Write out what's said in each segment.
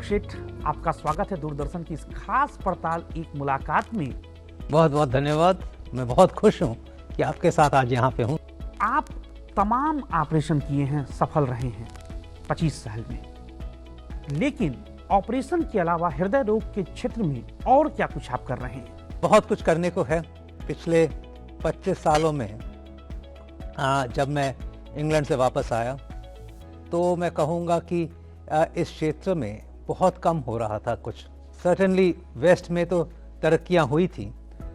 सेठ, आपका स्वागत है दूरदर्शन की इस खास पड़ताल एक मुलाकात में। बहुत बहुत धन्यवाद। मैं बहुत खुश हूं कि आपके साथ आज यहाँ पे हूं। आप तमाम ऑपरेशन किए हैं, सफल रहे हैं 25 साल में, लेकिन ऑपरेशन के अलावा हृदय रोग के क्षेत्र में और क्या कुछ आप कर रहे हैं? बहुत कुछ करने को है। पिछले 25 सालों में जब मैं इंग्लैंड से वापस आया तो मैं कहूँगा कि इस क्षेत्र में बहुत कम हो रहा था कुछ। सर्टेनली वेस्ट में तो तरक्कियाँ हुई थी,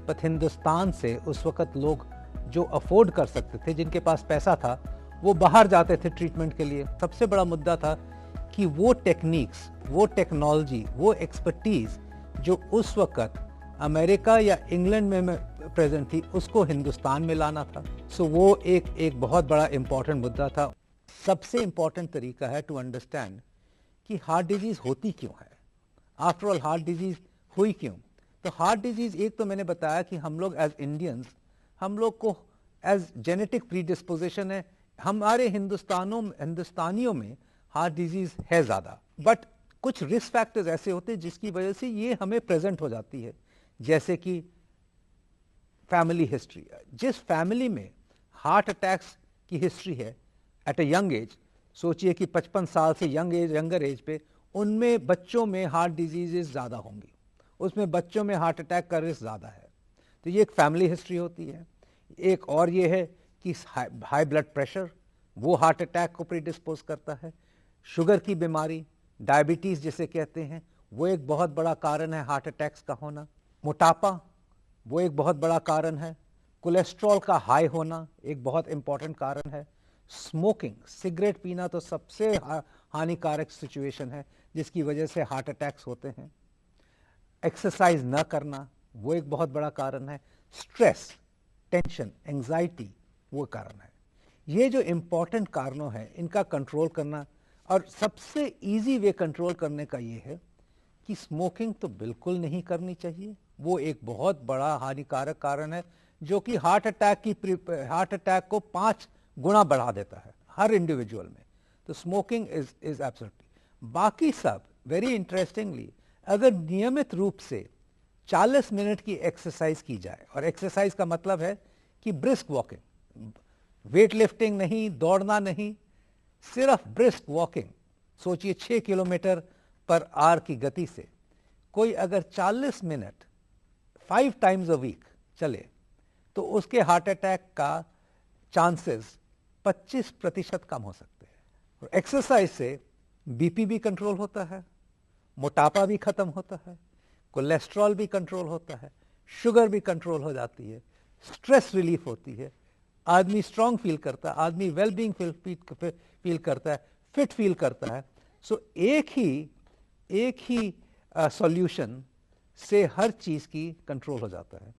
पर हिंदुस्तान से उस वक़्त लोग जो अफोर्ड कर सकते थे, जिनके पास पैसा था, वो बाहर जाते थे ट्रीटमेंट के लिए। सबसे बड़ा मुद्दा था कि वो टेक्निक्स, वो टेक्नोलॉजी, वो एक्सपर्टीज़ जो उस वक़्त अमेरिका या इंग्लैंड में प्रेजेंट थी, उसको हिंदुस्तान में लाना था। सो वो एक बहुत बड़ा इम्पॉर्टेंट मुद्दा था। सबसे इम्पॉर्टेंट तरीका है टू अंडरस्टैंड कि हार्ट डिजीज़ होती क्यों है। आफ्टर ऑल हार्ट डिजीज़ हुई क्यों? तो हार्ट डिजीज़, एक तो मैंने बताया कि हम लोग एज इंडियंस, हम लोग को एज जेनेटिक प्रीडिस्पोजिशन है, हमारे हिंदुस्तानियों में हार्ट डिजीज़ है ज़्यादा, बट कुछ रिस्क फैक्टर्स ऐसे होते हैं जिसकी वजह से ये हमें प्रेजेंट हो जाती है। जैसे कि फैमिली हिस्ट्री, जिस फैमिली में हार्ट अटैक्स की हिस्ट्री है एट अ यंग एज, सोचिए कि 55 साल से यंगर एज पे, उनमें बच्चों में हार्ट डिजीज़ ज़्यादा होंगी, उसमें बच्चों में हार्ट अटैक का रिस्क ज़्यादा है। तो ये एक फैमिली हिस्ट्री होती है। एक और ये है कि हाई ब्लड प्रेशर, वो हार्ट अटैक को प्रीडिस्पोज करता है। शुगर की बीमारी, डायबिटीज़ जिसे कहते हैं, वो एक बहुत बड़ा कारण है हार्ट अटैक्स का होना। मोटापा, वो एक बहुत बड़ा कारण है। कोलेस्ट्रॉल का हाई होना एक बहुत इंपॉर्टेंट कारण है। स्मोकिंग, सिगरेट पीना तो सबसे हानिकारक सिचुएशन है जिसकी वजह से हार्ट अटैक्स होते हैं। एक्सरसाइज न करना, वो एक बहुत बड़ा कारण है। स्ट्रेस, टेंशन, एंजाइटी, वो कारण है। ये जो इम्पॉर्टेंट कारणों हैं, इनका कंट्रोल करना, और सबसे इजी वे कंट्रोल करने का ये है कि स्मोकिंग तो बिल्कुल नहीं करनी चाहिए। वो एक बहुत बड़ा हानिकारक कारण है जो कि हार्ट अटैक को 5 गुना बढ़ा देता है हर इंडिविजुअल में। तो स्मोकिंग इज एब्सोल्युटली। बाकी सब वेरी इंटरेस्टिंगली, अगर नियमित रूप से 40 मिनट की एक्सरसाइज की जाए, और एक्सरसाइज का मतलब है कि ब्रिस्क वॉकिंग, वेट लिफ्टिंग नहीं, दौड़ना नहीं, सिर्फ ब्रिस्क वॉकिंग, सोचिए 6 किलोमीटर पर आवर की गति से कोई अगर 40 मिनट 5 टाइम्स अ वीक चले, तो उसके हार्ट अटैक का चांसेस 25% कम हो सकते हैं। एक्सरसाइज से बीपी भी कंट्रोल होता है, मोटापा भी खत्म होता है, कोलेस्ट्रॉल भी कंट्रोल होता है, शुगर भी कंट्रोल हो जाती है, स्ट्रेस रिलीफ होती है, आदमी स्ट्रांग फील करता है, आदमी वेलबींग फील करता है, फिट फील करता है। सो एक ही सॉल्यूशन से हर चीज़ की कंट्रोल हो जाता है।